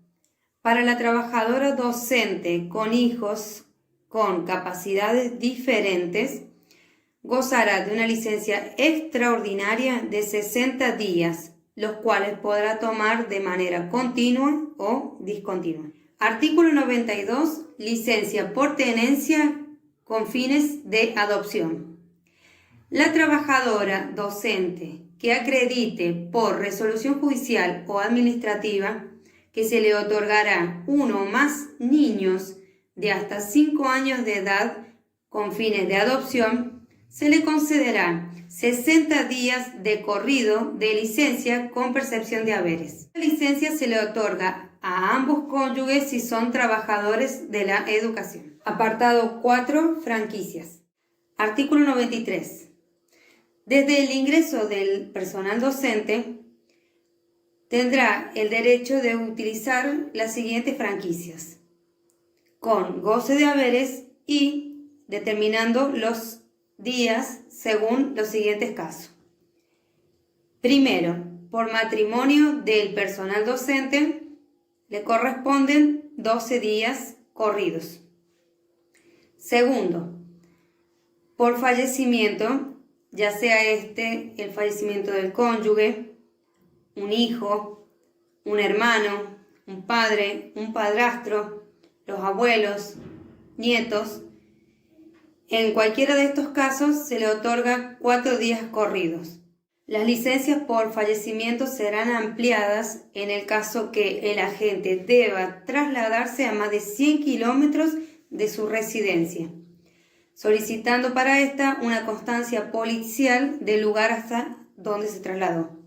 Para la trabajadora docente con hijos con capacidades diferentes, gozará de una licencia extraordinaria de 60 días, los cuales podrá tomar de manera continua o discontinua. Artículo 92. Licencia por tenencia con fines de adopción. La trabajadora docente que acredite por resolución judicial o administrativa que se le otorgará uno o más niños de hasta 5 años de edad con fines de adopción, se le concederá 60 días de corrido de licencia con percepción de haberes. La licencia se le otorga a ambos cónyuges si son trabajadores de la educación. Apartado 4. Franquicias. Artículo 93. Desde el ingreso del personal docente, tendrá el derecho de utilizar las siguientes franquicias, con goce de haberes y determinando los días según los siguientes casos. Primero, por matrimonio del personal docente, le corresponden 12 días corridos. Segundo, por fallecimiento, ya sea el fallecimiento del cónyuge, un hijo, un hermano, un padre, un padrastro, los abuelos, nietos. En cualquiera de estos casos se le otorga 4 días corridos. Las licencias por fallecimiento serán ampliadas en el caso que el agente deba trasladarse a más de 100 kilómetros de su residencia, solicitando para esta una constancia policial del lugar hasta donde se trasladó.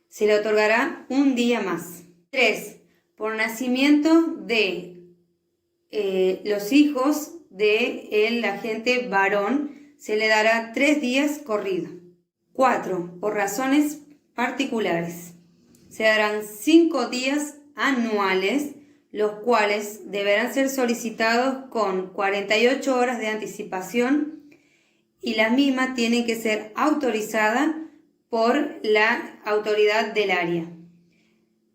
Se le otorgará 1 día más. 3. Por nacimiento de los hijos del agente varón, se le dará 3 días corridos. 4. Por razones particulares, se darán 5 días anuales, los cuales deberán ser solicitados con 48 horas de anticipación y las mismas tienen que ser autorizadas por la autoridad del área,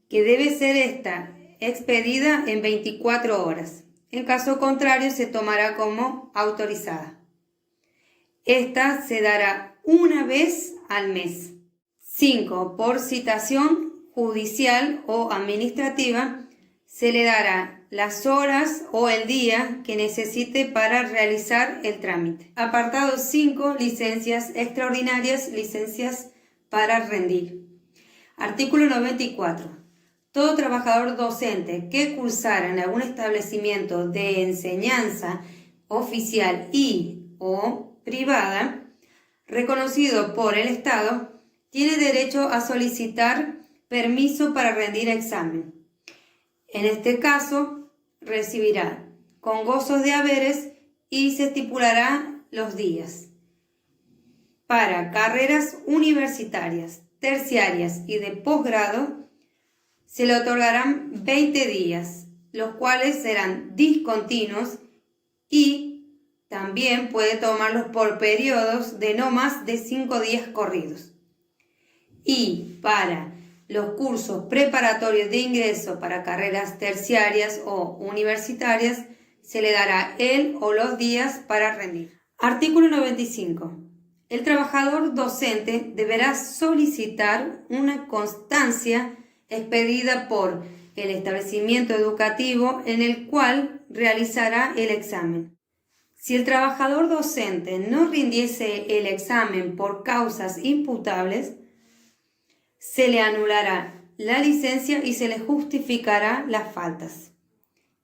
que debe ser esta expedida en 24 horas. En caso contrario, se tomará como autorizada. Esta se dará una vez al mes. 5. Por citación judicial o administrativa, se le dará las horas o el día que necesite para realizar el trámite. Apartado 5. Licencias extraordinarias, licencias para rendir. Artículo 94. Todo trabajador docente que cursara en algún establecimiento de enseñanza oficial y o privada, reconocido por el Estado, tiene derecho a solicitar permiso para rendir examen. En este caso, recibirá con gozos de haberes y se estipulará los días. Para carreras universitarias, terciarias y de posgrado, se le otorgarán 20 días, los cuales serán discontinuos y también puede tomarlos por periodos de no más de 5 días corridos. Y para los cursos preparatorios de ingreso para carreras terciarias o universitarias, se le dará el o los días para rendir. Artículo 95. El trabajador docente deberá solicitar una constancia expedida por el establecimiento educativo en el cual realizará el examen. Si el trabajador docente no rindiese el examen por causas imputables, se le anulará la licencia y se le justificará las faltas,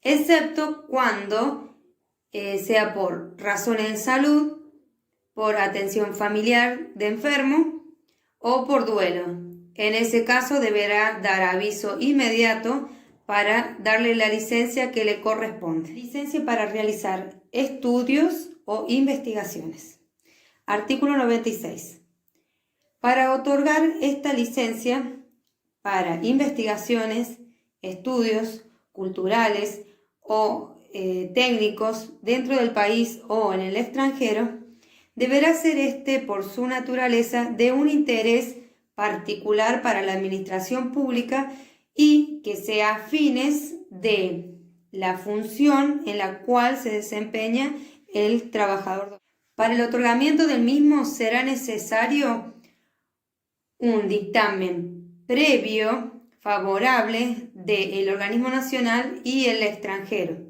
excepto cuando sea por razones de salud, por atención familiar de enfermo o por duelo. En ese caso deberá dar aviso inmediato para darle la licencia que le corresponde. Licencia para realizar estudios o investigaciones. Artículo 96. Para otorgar esta licencia para investigaciones, estudios culturales o técnicos dentro del país o en el extranjero, deberá ser por su naturaleza de un interés particular para la administración pública y que sea afines de la función en la cual se desempeña el trabajador. Para el otorgamiento del mismo será necesario un dictamen previo favorable del organismo nacional y el extranjero.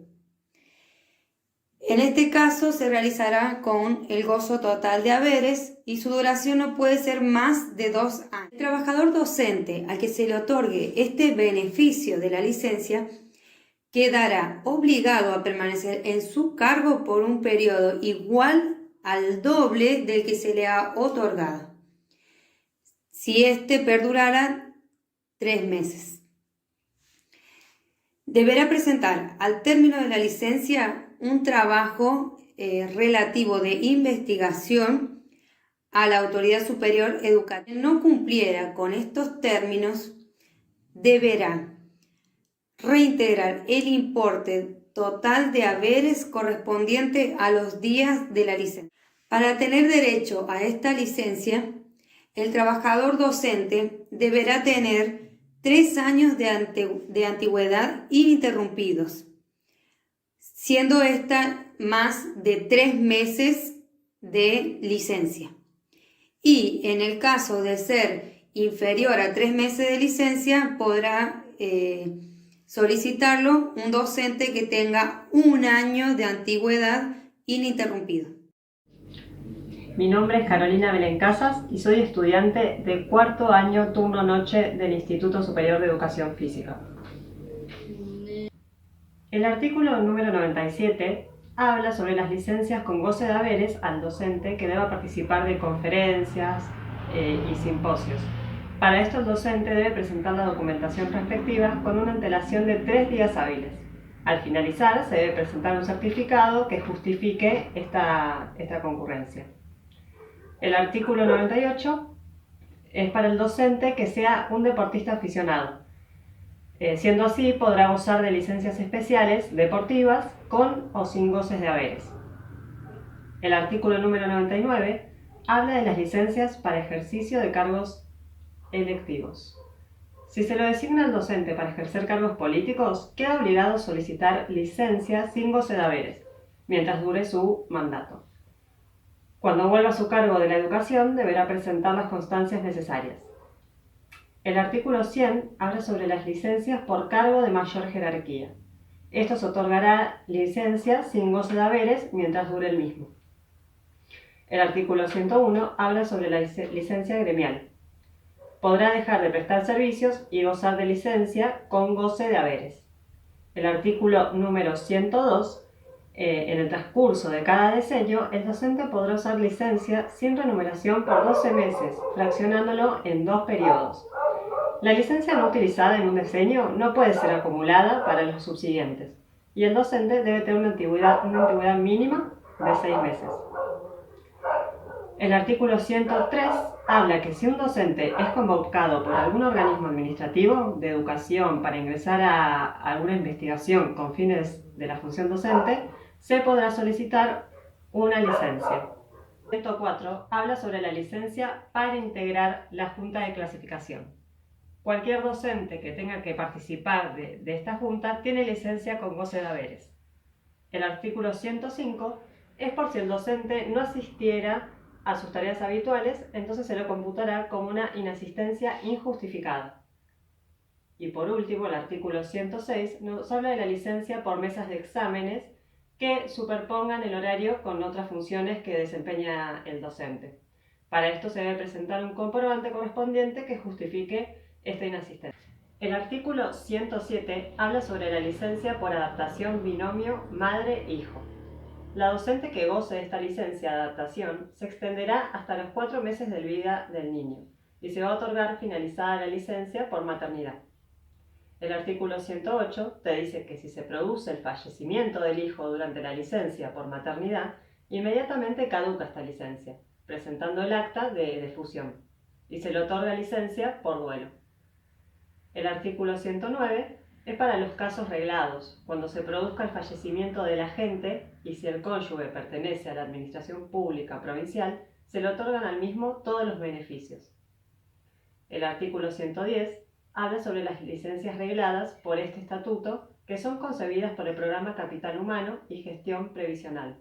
En este caso se realizará con el gozo total de haberes y su duración no puede ser más de 2 años. El trabajador docente al que se le otorgue este beneficio de la licencia quedará obligado a permanecer en su cargo por un periodo igual al doble del que se le ha otorgado, si perdurara 3 meses. Deberá presentar al término de la licencia un trabajo relativo de investigación a la autoridad superior educativa. Si no cumpliera con estos términos, deberá reintegrar el importe total de haberes correspondiente a los días de la licencia. Para tener derecho a esta licencia, el trabajador docente deberá tener 3 años de antigüedad ininterrumpidos, siendo esta más de 3 meses de licencia. Y en el caso de ser inferior a 3 meses de licencia, podrá solicitarlo un docente que tenga 1 año de antigüedad ininterrumpido. Mi nombre es Carolina Belén Casas y soy estudiante de 4º año turno noche del Instituto Superior de Educación Física. El artículo número 97 habla sobre las licencias con goce de haberes al docente que deba participar de conferencias y simposios. Para esto el docente debe presentar la documentación respectiva con una antelación de 3 días hábiles. Al finalizar se debe presentar un certificado que justifique esta concurrencia. El artículo 98 es para el docente que sea un deportista aficionado. Siendo así, podrá gozar de licencias especiales deportivas con o sin goces de haberes. El artículo número 99 habla de las licencias para ejercicio de cargos electivos. Si se lo designa al docente para ejercer cargos políticos, queda obligado a solicitar licencia sin goce de haberes, mientras dure su mandato. Cuando vuelva a su cargo de la educación, deberá presentar las constancias necesarias. El artículo 100 habla sobre las licencias por cargo de mayor jerarquía. Esto se otorgará licencia sin goce de haberes mientras dure el mismo. El artículo 101 habla sobre la licencia gremial. Podrá dejar de prestar servicios y gozar de licencia con goce de haberes. El artículo número 102 en el transcurso de cada decenio, el docente podrá usar licencia sin remuneración por 12 meses, fraccionándolo en 2 periodos. La licencia no utilizada en un decenio no puede ser acumulada para los subsiguientes, y el docente debe tener una antigüedad mínima de 6 meses. El artículo 103 habla que si un docente es convocado por algún organismo administrativo de educación para ingresar a alguna investigación con fines de la función docente, se podrá solicitar una licencia. El 104 habla sobre la licencia para integrar la junta de clasificación. Cualquier docente que tenga que participar de esta junta tiene licencia con goce de haberes. El artículo 105 es por si el docente no asistiera a sus tareas habituales, entonces se lo computará como una inasistencia injustificada. Y por último, el artículo 106 nos habla de la licencia por mesas de exámenes que superpongan el horario con otras funciones que desempeña el docente. Para esto se debe presentar un comprobante correspondiente que justifique esta inasistencia. El artículo 107 habla sobre la licencia por adaptación binomio madre-hijo. La docente que goce de esta licencia de adaptación se extenderá hasta los 4 meses de vida del niño y se va a otorgar finalizada la licencia por maternidad. El artículo 108 te dice que si se produce el fallecimiento del hijo durante la licencia por maternidad, inmediatamente caduca esta licencia, presentando el acta de fusión, y se le otorga licencia por duelo. El artículo 109 es para los casos reglados, cuando se produzca el fallecimiento del agente y si el cónyuge pertenece a la administración pública provincial, se le otorgan al mismo todos los beneficios. El artículo 110 habla sobre las licencias regladas por este estatuto que son concebidas por el programa Capital Humano y Gestión Previsional,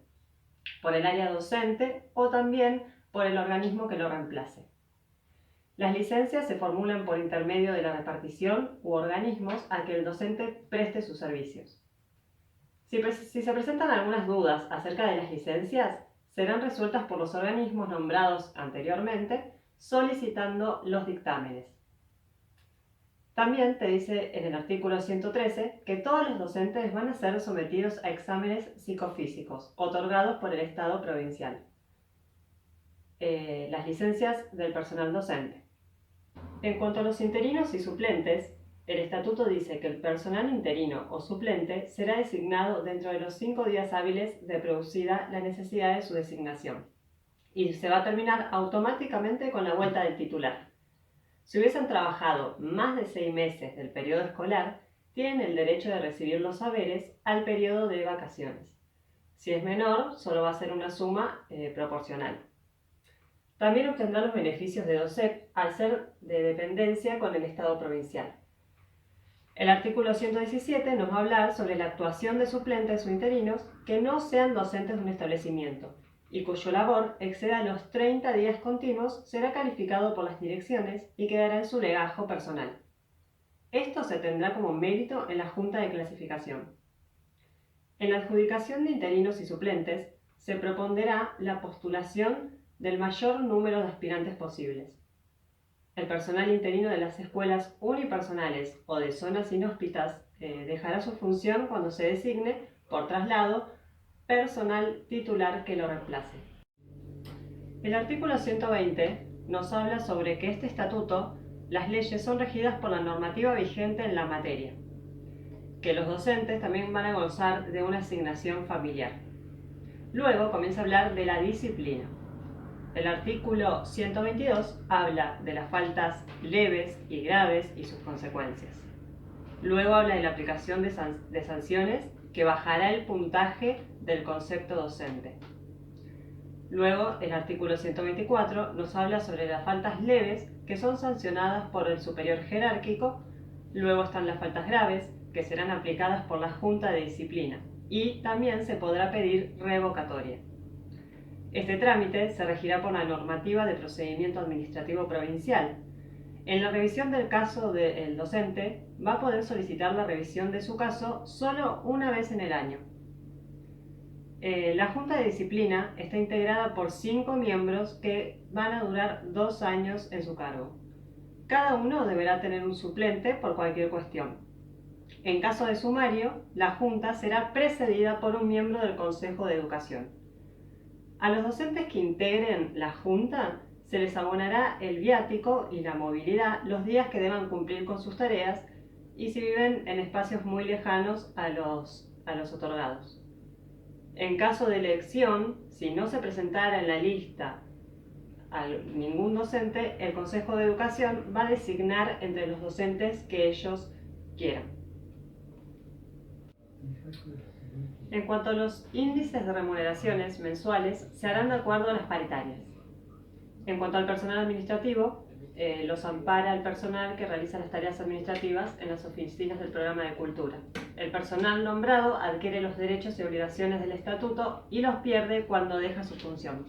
por el área docente o también por el organismo que lo reemplace. Las licencias se formulan por intermedio de la repartición u organismos a que el docente preste sus servicios. Si se presentan algunas dudas acerca de las licencias, serán resueltas por los organismos nombrados anteriormente solicitando los dictámenes. También te dice en el artículo 113 que todos los docentes van a ser sometidos a exámenes psicofísicos otorgados por el Estado provincial. Las licencias del personal docente. En cuanto a los interinos y suplentes, el estatuto dice que el personal interino o suplente será designado dentro de los 5 días hábiles de producida la necesidad de su designación y se va a terminar automáticamente con la vuelta del titular. Si hubiesen trabajado más de 6 meses del periodo escolar, tienen el derecho de recibir los saberes al periodo de vacaciones. Si es menor, solo va a ser una suma proporcional. También obtendrá los beneficios de DOCEP al ser de dependencia con el Estado provincial. El artículo 117 nos va a hablar sobre la actuación de suplentes o interinos que no sean docentes de un establecimiento y cuyo labor exceda los 30 días continuos, será calificado por las direcciones y quedará en su legajo personal. Esto se tendrá como mérito en la Junta de Clasificación. En la adjudicación de interinos y suplentes se propondrá la postulación del mayor número de aspirantes posibles. El personal interino de las escuelas unipersonales o de zonas inhóspitas dejará su función cuando se designe, por traslado, personal titular que lo reemplace. El artículo 120 nos habla sobre que este estatuto, las leyes son regidas por la normativa vigente en la materia, que los docentes también van a gozar de una asignación familiar. Luego comienza a hablar de la disciplina. El artículo 122 habla de las faltas leves y graves y sus consecuencias. Luego habla de la aplicación de sanciones que bajará el puntaje del concepto docente. Luego, el artículo 124 nos habla sobre las faltas leves que son sancionadas por el superior jerárquico. Luego están las faltas graves que serán aplicadas por la Junta de Disciplina y también se podrá pedir revocatoria. Este trámite se regirá por la normativa de procedimiento administrativo provincial. En la revisión del caso del docente va a poder solicitar la revisión de su caso solo una vez en el año. La Junta de Disciplina está integrada por 5 miembros que van a durar 2 años en su cargo. Cada uno deberá tener un suplente por cualquier cuestión. En caso de sumario, la Junta será precedida por un miembro del Consejo de Educación. A los docentes que integren la Junta se les abonará el viático y la movilidad los días que deban cumplir con sus tareas y si viven en espacios muy lejanos a los otorgados. En caso de elección, si no se presentara en la lista a ningún docente, el Consejo de Educación va a designar entre los docentes que ellos quieran. En cuanto a los índices de remuneraciones mensuales, se harán de acuerdo a las paritarias. En cuanto al personal administrativo, los ampara el personal que realiza las tareas administrativas en las oficinas del programa de cultura. El personal nombrado adquiere los derechos y obligaciones del estatuto y los pierde cuando deja su función.